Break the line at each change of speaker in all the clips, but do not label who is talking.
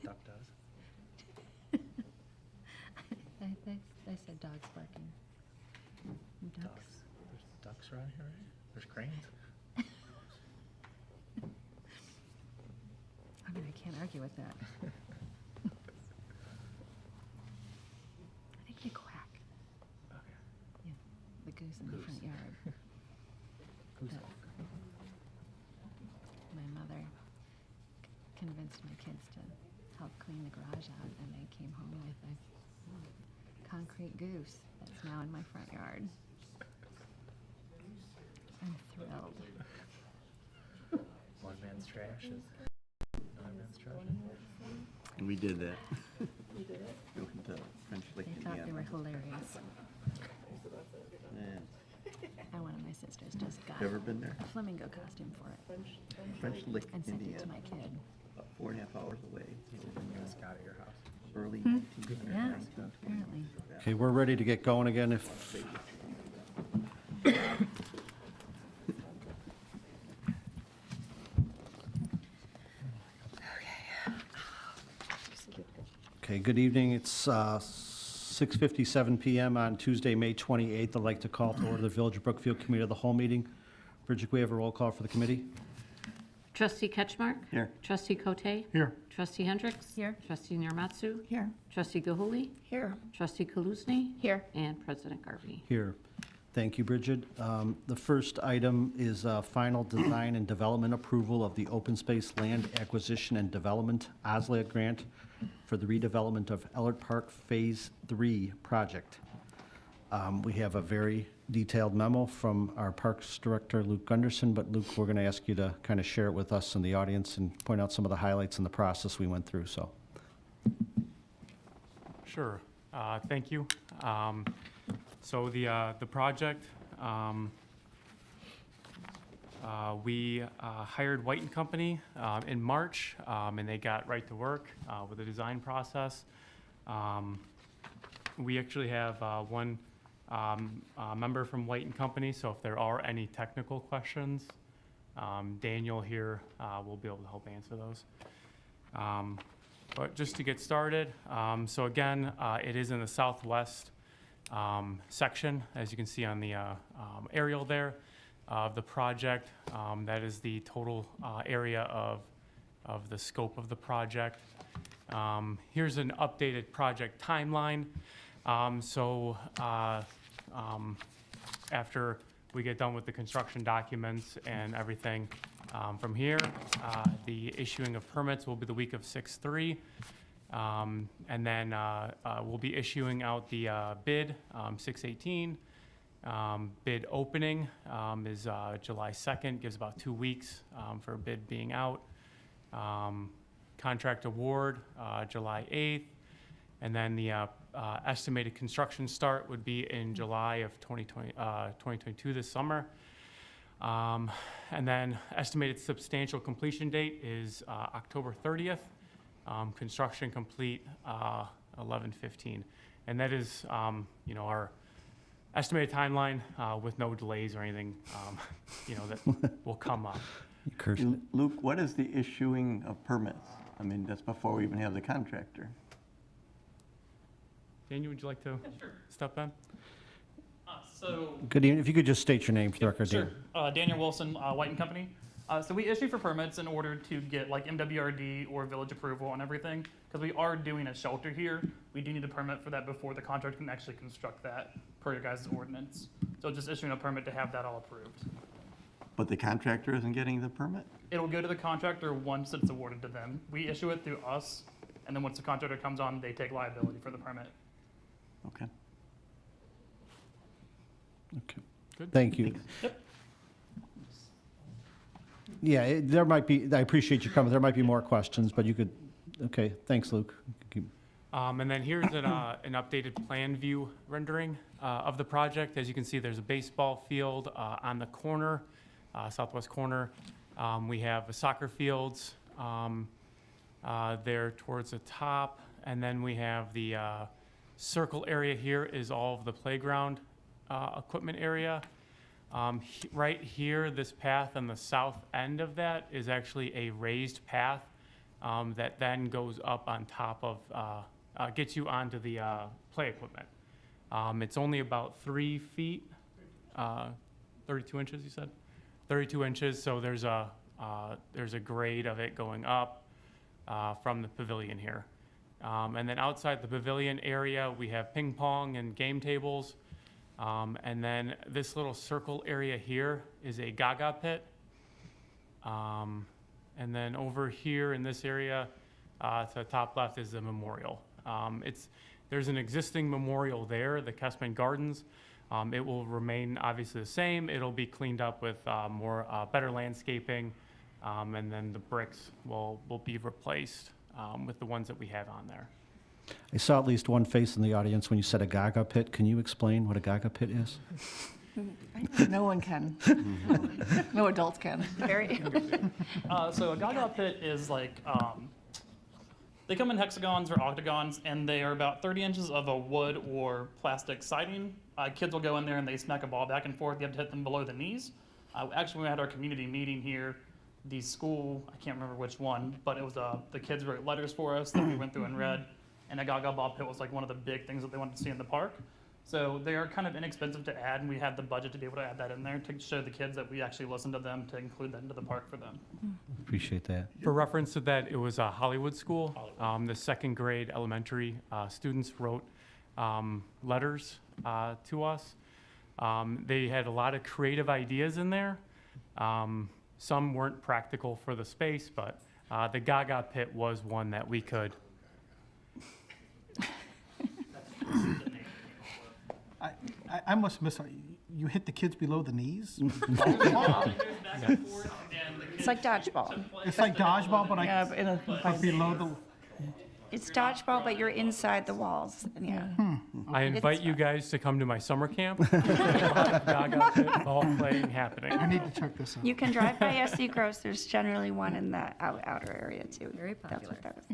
a duck does.
I said dogs barking. Ducks.
There's ducks around here, right? There's cranes.
I mean, I can't argue with that. I think they quack.
Okay.
Yeah, the goose in the front yard.
Who's
But my mother convinced my kids to help clean the garage out, and they came home with a concrete goose that's now in my front yard. I'm thrilled.
one man's trash is another man's treasure.
And we did that. We did it? Open to French Lick,
They thought they were hilarious.
Man,
And one of my sisters just got
you ever been there?
a flamingo costume for it
French Lick,
and sent it
Indiana.
to my kid.
About 4.5 hours away.
Just got at your house.
Early
Yeah,
1900s.
apparently.
Okay, we're ready to get going again if, okay, good evening. It's 6:57 PM on Tuesday, May 28th. I'd like to call to order the Village of Brookfield Committee of the Whole meeting. Bridget, can we have a roll call for the committee?
Trustee Ketchmark?
Here.
Trustee Cote?
Here.
Trustee Hendricks?
Here.
Trustee Niramatsu?
Here.
Trustee Gahuli?
Here.
Trustee Kaluzny?
Here.
And President Garvey.
Here. Thank you, Bridget. The first item is final design and development approval of the Open Space Land Acquisition and Development OSLAD grant for the redevelopment of Ehlert Park Phase 3 project. We have a very detailed memo from our Parks Director, Luke Gunderson, but Luke, we're going to ask you to kind of share it with us and the audience and point out some of the highlights in the process we went through, so.
Sure. Thank you. So the project, we hired White and Company in March, and they got right to work with the design process. We actually have one member from White and Company, so if there are any technical questions, Daniel here will be able to help answer those. But just to get started, so again, it is in the southwest section, as you can see on the aerial there, of the project. That is the total area of the scope of the project. Here's an updated project timeline. After we get done with the construction documents and everything, from here, the issuing of permits will be the week of 6/3. And then we'll be issuing out the bid 6/18. Bid opening is July 2nd, gives about 2 weeks for a bid being out. Contract award July 8th. And then the estimated construction start would be in July of 2022 this summer. And then estimated substantial completion date is October 30th. Construction complete 11/15. And that is, our estimated timeline with no delays or anything, that will come up.
Kirsten?
Luke, what is the issuing of permits? I mean, that's before we even have the contractor.
Daniel, would you like to step in?
Good evening. If you could just state your name for the record.
Sure. Daniel Wilson, White and Company. So we issue for permits in order to get like MWRD or village approval and everything. Because we are doing a shelter here, we do need a permit for that before the contractor can actually construct that per your guys' ordinance. So just issuing a permit to have that all approved.
But the contractor isn't getting the permit?
It'll go to the contractor once it's awarded to them. We issue it through us, and then once the contractor comes on, they take liability for the permit.
Okay.
Okay.
Good.
Thank you. Yeah, there might be, I appreciate you coming. There might be more questions, but you could, okay, thanks, Luke.
And then here's an updated plan view rendering of the project. As you can see, there's a baseball field on the corner, southwest corner. We have the soccer fields there towards the top. And then we have the circle area here is all of the playground equipment area. Right here, this path on the south end of that is actually a raised path that then goes up on top of, gets you onto the play equipment. It's only about 3 feet, 32 inches, you said? 32 inches, so there's a grade of it going up from the pavilion here. And then outside the pavilion area, we have ping pong and game tables. And then this little circle area here is a Gaga pit. And then over here in this area, to the top left is the memorial. There's an existing memorial there, the Kessman Gardens. It will remain obviously the same. It'll be cleaned up with better landscaping, and then the bricks will be replaced with the ones that we have on there.
I saw at least one face in the audience when you said a Gaga pit. Can you explain what a Gaga pit is?
No one can. No adults can.
Very.
So a Gaga pit is like, they come in hexagons or octagons, and they are about 30 inches of a wood or plastic siding. Kids will go in there and they smack a ball back and forth. You have to hit them below the knees. Actually, when we had our community meeting here, the school, I can't remember which one, but it was the kids wrote letters for us that we went through and read. And a Gaga ball pit was like one of the big things that they wanted to see in the park. So they are kind of inexpensive to add, and we had the budget to be able to add that in there to show the kids that we actually listened to them, to include that into the park for them.
Appreciate that.
For reference to that, it was a Hollywood school. The second grade elementary students wrote letters to us. They had a lot of creative ideas in there. Some weren't practical for the space, but the Gaga pit was one that we could.
I must miss, you hit the kids below the knees?
It's like dodgeball.
It's like dodgeball, but
Yeah, but in a,
like below the,
it's dodgeball, but you're inside the walls. And yeah.
I invite you guys to come to my summer camp. Gaga pit ball playing happening.
I need to check this out.
You can drive by SC Gross. There's generally one in the outer area too.
Very
That's
popular.
what that was.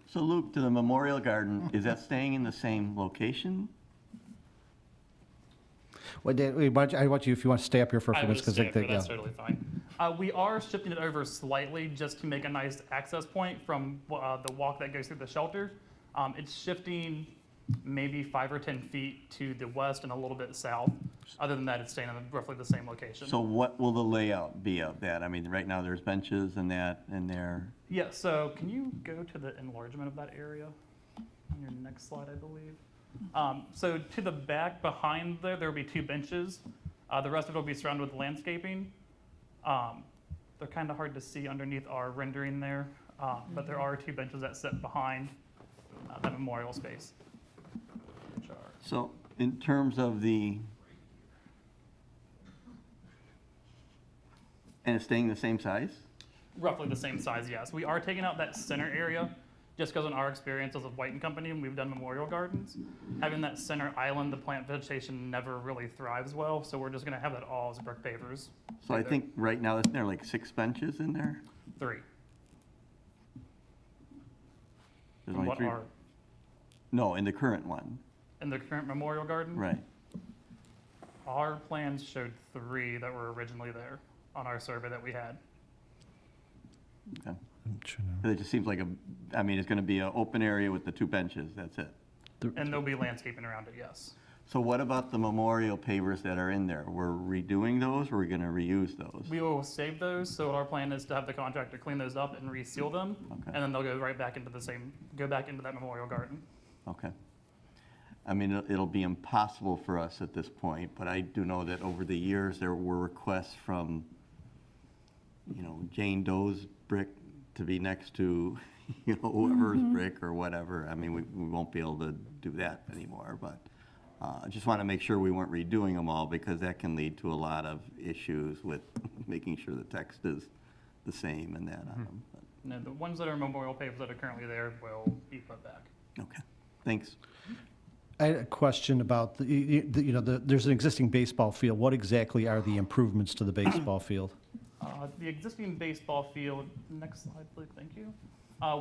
So Luke, to the Memorial Garden, is that staying in the same location?
Well, I want you, if you want to stay up here for a
I
few
would
minutes, because
stay up there, that's totally fine. We are shifting it over slightly just to make a nice access point from the walk that goes through the shelter. It's shifting maybe 5 or 10 feet to the west and a little bit south. Other than that, it's staying in roughly the same location.
So what will the layout be of that? I mean, right now there's benches and that and there.
Yeah, so can you go to the enlargement of that area on your next slide, I believe? So to the back behind there will be 2 benches. The rest of it will be surrounded with landscaping. They're kind of hard to see underneath our rendering there, but there are 2 benches that sit behind the memorial space. Which are
So in terms of and it's staying the same size?
roughly the same size, yes. We are taking out that center area just because in our experience as a White & Company, and we've done memorial gardens, having that center island, the plant vegetation never really thrives well, so we're just gonna have that all as brick pavers.
So I think right now, isn't there like 6 benches in there?
3.
There's only
What
3.
are
No, in the current one,
in the current memorial garden?
right.
Our plans showed 3 that were originally there on our survey that we had.
Okay. It just seems like it's gonna be an open area with the 2 benches, that's it.
And there'll be landscaping around it, yes.
So what about the memorial pavers that are in there? We're redoing those, or we're gonna reuse those?
We will save those, so our plan is to have the contractor clean those up and reseal them,
Okay.
and then they'll go right back into go back into that memorial garden.
Okay. I mean, it'll be impossible for us at this point, but I do know that over the years, there were requests from, Jane Doe's brick to be next to, whoever's brick or whatever. I mean, we won't be able to do that anymore, but I just want to make sure we weren't redoing them all, because that can lead to a lot of issues with making sure the text is the same and that on them.
No, the ones that are memorial pavers that are currently there will be put back.
Okay, thanks.
I had a question about, there's an existing baseball field. What exactly are the improvements to the baseball field?
The existing baseball field, next slide, please, thank you.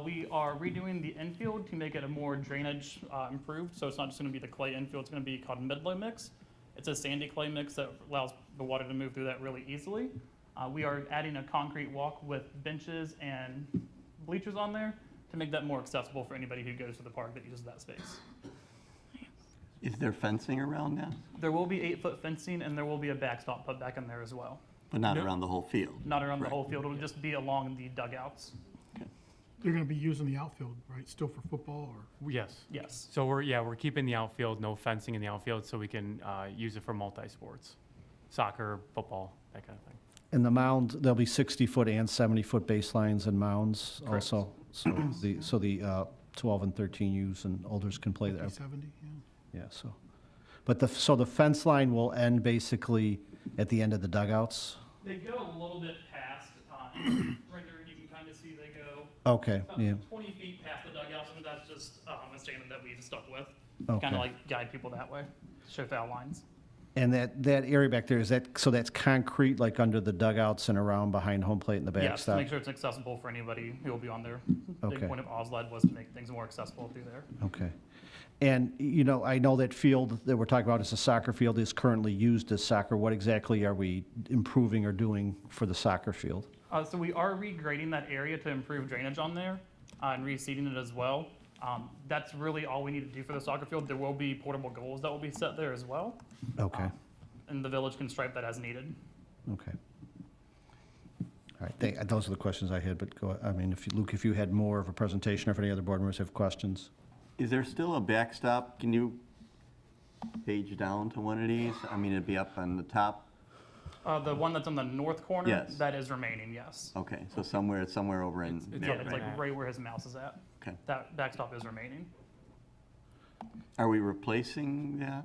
We are redoing the infield to make it a more drainage improved, so it's not just gonna be the clay infield, it's gonna be called mid-low mix. It's a sandy clay mix that allows the water to move through that really easily. We are adding a concrete walk with benches and bleachers on there to make that more accessible for anybody who goes to the park that uses that space.
Is there fencing around that?
There will be 8-foot fencing, and there will be a backstop put back in there as well.
But not
No.
around the whole field?
Not around the
Right.
whole field, it'll just be along the dugouts.
You're gonna be using the outfield, right, still for football or?
Yes.
Yes.
So we're keeping the outfield, no fencing in the outfield, so we can use it for multi-sports. Soccer, football, that kind of thing.
And the mound, there'll be 60-foot and 70-foot baselines and mounds
Correct.
also. So the 12 and 13 U's and olders can play there.
50-70, yeah.
Yeah, so, but so the fence line will end basically at the end of the dugouts?
They go a little bit past, right there, you can kind of see they go
Okay, yeah,
20 feet past the dugouts, and that's just a standard that we stuck with.
okay.
Kind of like guide people that way, show foul lines.
And that area back there, so that's concrete, like under the dugouts and around behind home plate and the
Yes, to
backstop?
make sure it's accessible for anybody who will be on there.
Okay.
Big point of OSLAD was to make things more accessible through there.
Okay. And, I know that field that we're talking about is a soccer field is currently used as soccer. What exactly are we improving or doing for the soccer field?
So we are regrading that area to improve drainage on there and reseeding it as well. That's really all we need to do for the soccer field. There will be portable goals that will be set there as well.
Okay,
And the village can stripe that as needed.
okay. All right, those are the questions I had, but Luke, if you had more of a presentation or if any other board members have questions?
Is there still a backstop? Can you page down to one of these? I mean, it'd be up on the top.
The one that's on the north corner,
Yes.
that is remaining, yes.
Okay, so somewhere over in
It's
Yeah,
there,
up
it's
right?
like right where his mouse is at.
Okay.
That backstop is remaining.
Are we replacing that?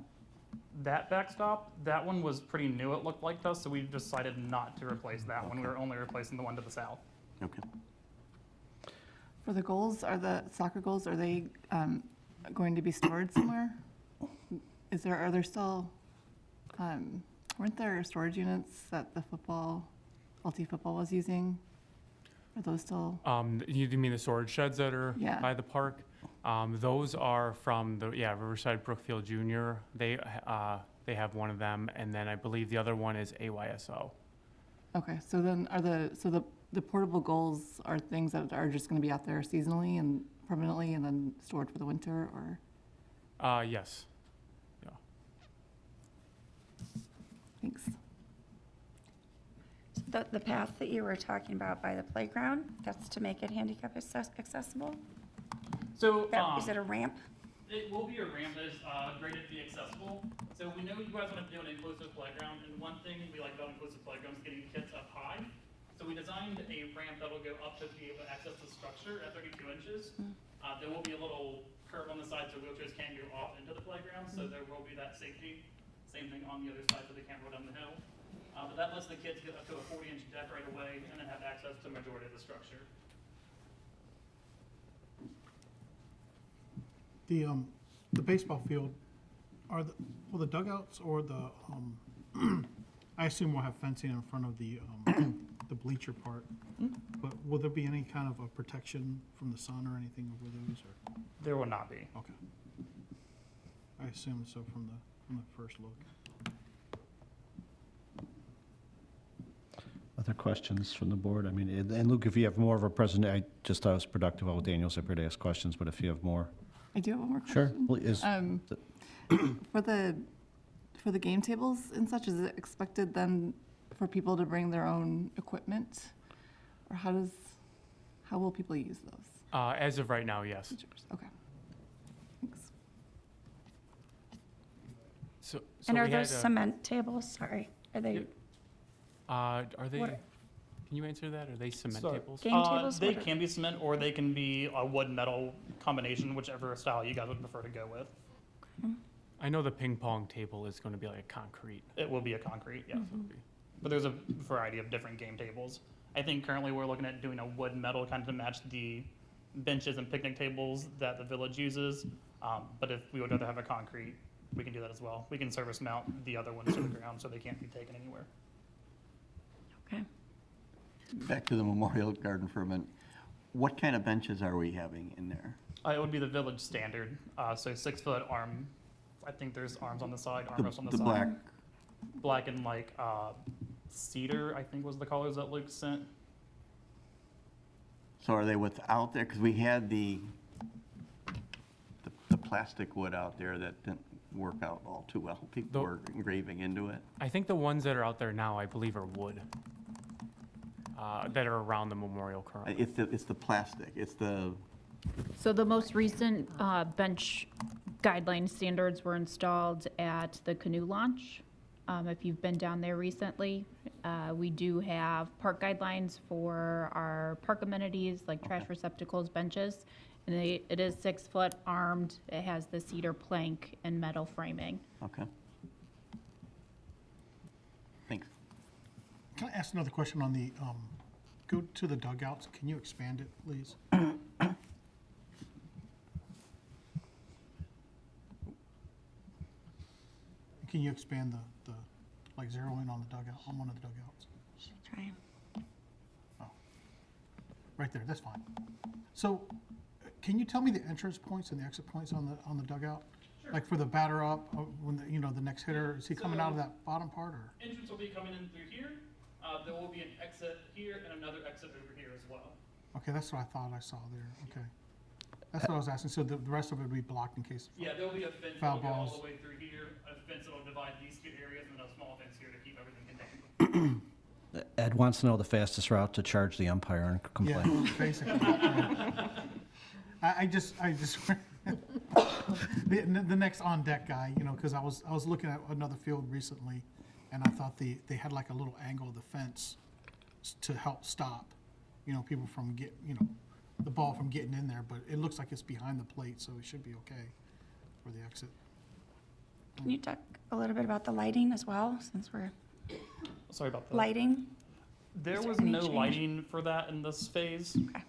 That backstop, that one was pretty new, it looked like to us, so we decided not to replace that one. We were only replacing the one to the south.
Okay.
For the goals, the soccer goals, are they going to be stored somewhere? Are there still, weren't there storage units that the LT football was using? Are those still?
You mean the storage sheds that are
Yeah.
by the park? Those are from Riverside Brookfield Junior. They have one of them, and then I believe the other one is AYSO.
Okay, so then the portable goals are things that are just going to be out there seasonally and permanently and then stored for the winter, or?
Yes.
Thanks.
The path that you were talking about by the playground, that's to make it handicap accessible?
So,
Is it a ramp?
it will be a ramp that is graded to be accessible. So we know you guys want to do an inclusive playground, and one thing we like about inclusive playgrounds is getting kids up high. So we designed a ramp that will go up to be able to access the structure at 32 inches. There will be a little curve on the side so wheelchairs can't go off into the playground, so there will be that safety. Same thing on the other side so they can't roll down the hill. But that lets the kids get up to a 40-inch deck right away and then have access to the majority of the structure.
The baseball field, will the dugouts or the, I assume we'll have fencing in front of the bleacher part, but will there be any kind of a protection from the sun or anything over those, or?
There will not be.
Okay. I assume so from the first look.
Other questions from the board? And Luke, if you have more of a I just thought it was productive while Daniel's up here to ask questions, but if you have more.
I do have one more
Sure.
question.
Please.
For the game tables and such, is it expected then for people to bring their own equipment? Or how will people use those?
As of right now, yes.
Okay. Thanks.
So
And are
we
those
had,
cement tables? Sorry. Are they
are they?
what-
Can you answer that? Are they cement
Sorry.
tables?
game tables?
They
What are-
can be cement or they can be a wood-metal combination, whichever style you guys would prefer to go with.
I know the ping pong table is going to be like concrete.
It will be a concrete, yes.
So it'll be-
But there's a variety of different game tables. I think currently we're looking at doing a wood-metal kind of to match the benches and picnic tables that the village uses. But if we would rather have a concrete, we can do that as well. We can service mount the other ones to the ground so they can't be taken anywhere.
Okay.
Back to the Memorial Garden for a minute. What kind of benches are we having in there?
It would be the village standard, so 6-foot arm. I think there's arms on the side,
The
armrests on the
the
side.
black,
Black and like cedar, I think was the colors that Luke sent.
So are they without there? Because we had the plastic wood out there that didn't work out all too well. People were engraving into it.
I think the ones that are out there now, I believe, are wood, that are around the memorial currently.
It's the plastic. It's the,
So the most recent bench guideline standards were installed at the canoe launch. If you've been down there recently, we do have park guidelines for our park amenities like trash receptacles, benches. And it is 6 foot armed. It has the cedar plank and metal framing.
okay. Thanks.
Can I ask another question on the, go to the dugouts? Can you expand it, please? Can you expand like zero in on the dugout, on one of the dugouts?
Try.
Right there, that's fine. So, can you tell me the entrance points and the exit points on the dugout? Like for the batter up, when the next hitter, is he coming out of that bottom part, or?
Entrance will be coming in through here. There will be an exit here and another exit over here as well.
Okay, that's what I thought I saw there, okay. That's what I was asking, so the rest of it would be blocked in case.
Yeah, there'll be a fence
Foul
that'll go all
balls.
the way through here, a fence that'll divide these two areas, and then a small fence here to keep everything contained.
Ed wants to know the fastest route to charge the umpire and
Yeah,
complain.
basically. Yeah. I just, the next on deck guy, because I was looking at another field recently, and I thought they had like a little angle of the fence to help stop, people from the ball from getting in there, but it looks like it's behind the plate, so it should be okay for the exit.
Can you talk a little bit about the lighting as well, since we're
Sorry about that.
lighting?
There
Is there
was
any
no
change?
lighting for that in this phase.
Okay.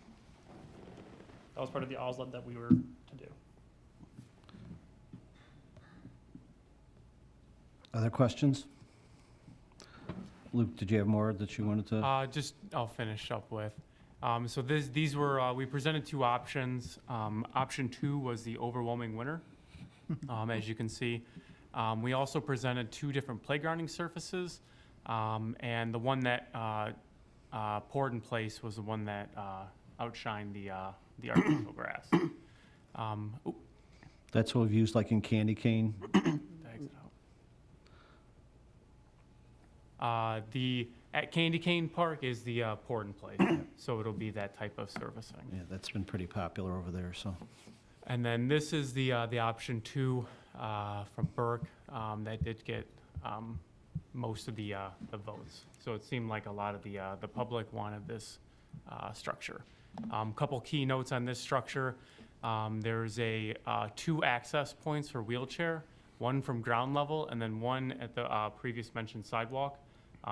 That was part of the OSLAD that we were to do.
Other questions? Luke, did you have more that you wanted to?
I'll finish up with. So these were, we presented 2 options. Option 2 was the overwhelming winner, as you can see. We also presented 2 different playgrounding surfaces, and the one that poured in place was the one that outshined the artificial grass.
That's what we've used like in Candy Cane.
Bags it out. At Candy Cane Park is the poured in place, so it'll be that type of surfacing.
Yeah, that's been pretty popular over there, so.
And then this is the option 2 from Burke that did get most of the votes. So it seemed like a lot of the public wanted this structure. Couple key notes on this structure. There's 2 access points for wheelchair, one from ground level and then one at the previous mentioned sidewalk.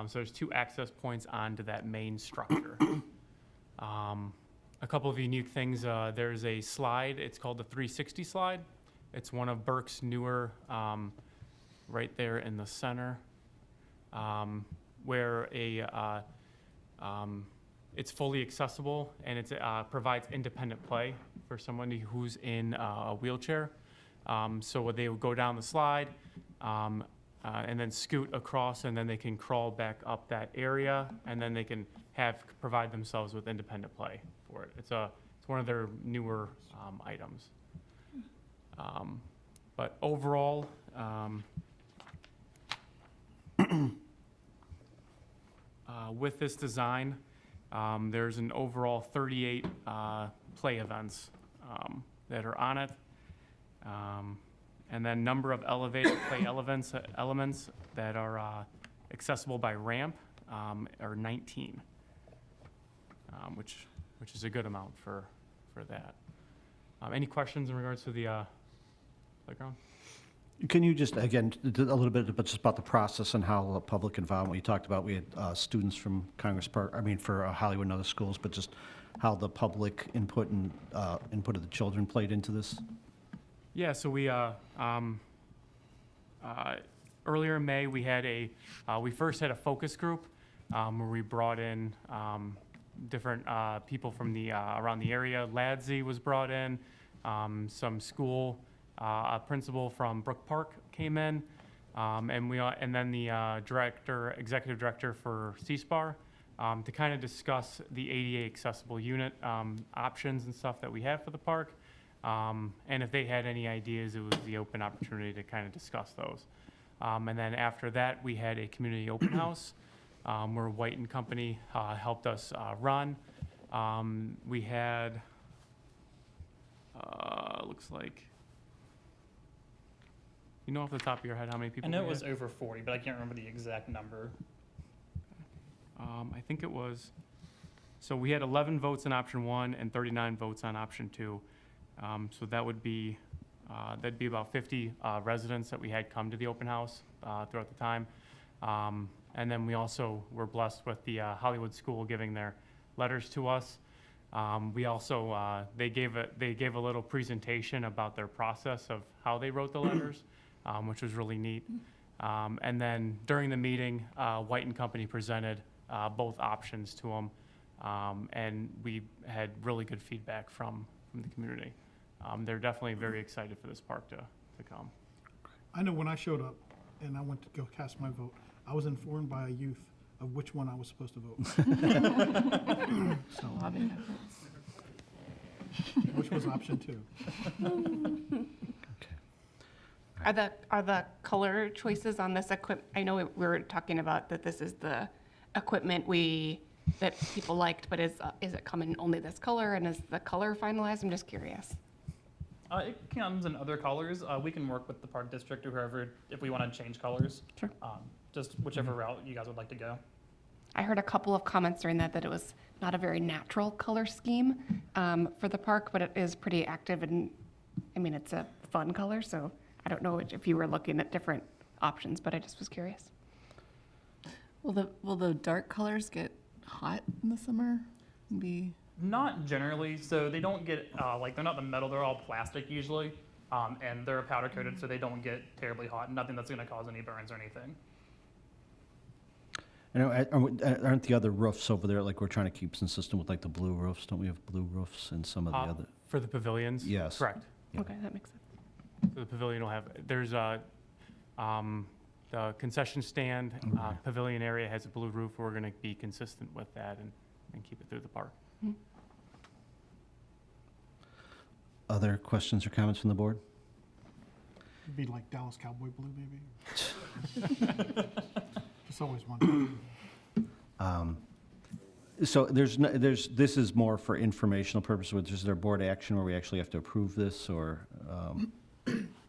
So there's 2 access points onto that main structure. A couple of unique things, there's a slide, it's called the 360 slide. It's one of Burke's newer, right there in the center, where it's fully accessible and it provides independent play for somebody who's in a wheelchair. So they would go down the slide and then scoot across, and then they can crawl back up that area, and then they can provide themselves with independent play for it. It's one of their newer items. But overall, with this design, there's an overall 38 play events that are on it. And then number of elevated play elements that are accessible by ramp are 19, which is a good amount for that. Any questions in regards to the playground?
Can you just, again, a little bit just about the process and how public involvement, you talked about, we had students from Congress Park, for Hollywood and other schools, but just how the public input and input of the children played into this?
Yeah, so we, earlier in May, we first had a focus group where we brought in different people from around the area. LADSI was brought in, some school, a principal from Brook Park came in, and then the executive director for CSPAR to kind of discuss the ADA accessible unit options and stuff that we have for the park. And if they had any ideas, it was the open opportunity to kind of discuss those. And then after that, we had a community open house where White and Company helped us run. We had, looks like, you know off the top of your head how many people
I know
we
it was
had?
over 40, but I can't remember the exact number.
I think it was, so we had 11 votes on option 1 and 39 votes on option 2. So that would be, that'd be about 50 residents that we had come to the open house throughout the time. And then we also were blessed with the Hollywood School giving their letters to us. We also, they gave a little presentation about their process of how they wrote the letters, which was really neat. And then during the meeting, White and Company presented both options to them. And we had really good feedback from the community. They're definitely very excited for this park to come.
I know when I showed up and I went to go cast my vote, I was informed by a youth of which one I was supposed to vote. So,
Lobbying efforts.
which was option 2.
Are the color choices on this equip, I know we were talking about that this is the equipment that people liked, but is it coming only this color, and is the color finalized? I'm just curious.
It comes in other colors. We can work with the park district or whoever if we want to change colors.
Sure.
Just whichever route you guys would like to go.
I heard a couple of comments during that it was not a very natural color scheme for the park, but it is pretty active, and I mean, it's a fun color, so I don't know if you were looking at different options, but I just was curious.
Will the dark colors get hot in the summer?
Not generally. So they don't get, they're not the metal, they're all plastic usually. And they're powder coated, so they don't get terribly hot. Nothing that's going to cause any burns or anything.
I know, aren't the other roofs over there, like we're trying to keep consistent with like the blue roofs? Don't we have blue roofs in some of the other?
For the pavilions?
Yes.
Correct.
Yeah.
Okay, that makes sense.
So the pavilion will have, there's the concession stand pavilion area has a blue roof. We're going to be consistent with that and keep it through the park.
Other questions or comments from the board?
It'd be like Dallas Cowboy blue, maybe. Just always wondered.
So this is more for informational purposes. Is there board action where we actually have to approve this, or?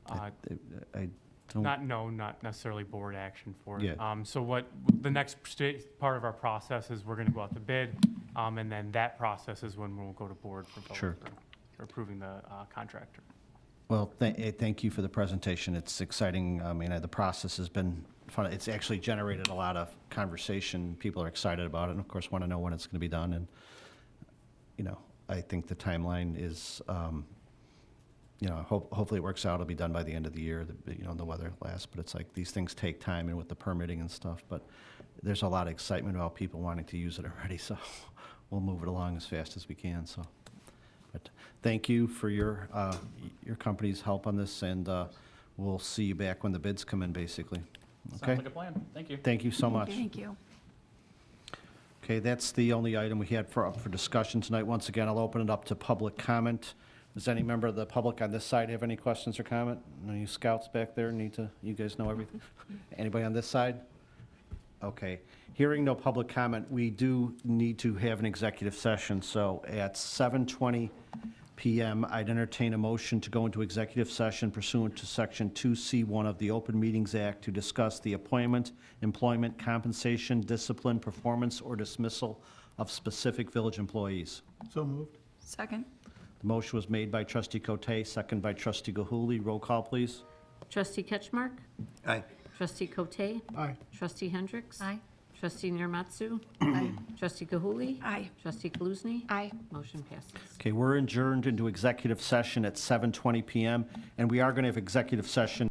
I don't.
Not necessarily board action for it.
Yeah.
So what the next part of our process is we're going to go out to bid, and then that process is when we'll go to board for vote
Sure.
for approving the contractor.
Well, thank you for the presentation. It's exciting. I mean, the process has been fun. It's actually generated a lot of conversation. People are excited about it, and of course, want to know when it's going to be done. And I think the timeline is, hopefully it works out. It'll be done by the end of the year. The weather lasts, but it's like these things take time, and with the permitting and stuff. But there's a lot of excitement about people wanting to use it already. So we'll move it along as fast as we can. So. But thank you for your company's help on this, and we'll see you back when the bids come in, basically. Okay?
Sounds like a plan. Thank you.
Thank you so much.
Thank you.
Okay, that's the only item we had up for discussion tonight. Once again, I'll open it up to public comment. Does any member of the public on this side have any questions or comment? Any scouts back there you guys know everything? Anybody on this side? Okay. Hearing no public comment, we do need to have an executive session. So at 7:20 p.m., I'd entertain a motion to go into executive session pursuant to Section 2C1 of the Open Meetings Act to discuss the appointment, employment, compensation, discipline, performance, or dismissal of specific village employees.
So moved.
Second?
The motion was made by Trustee Cote, second by Trustee Gahuli. Roll call, please.
Trustee Ketchmark?
Aye.
Trustee Cote?
Aye.
Trustee Hendricks?
Aye.
Trustee Niramatsu?
Aye.
Trustee Gahuli?
Aye.
Trustee Kaluzny?
Aye.
Motion passes.
Okay, we're adjourned into executive session at 7:20 p.m., and we are going to have executive session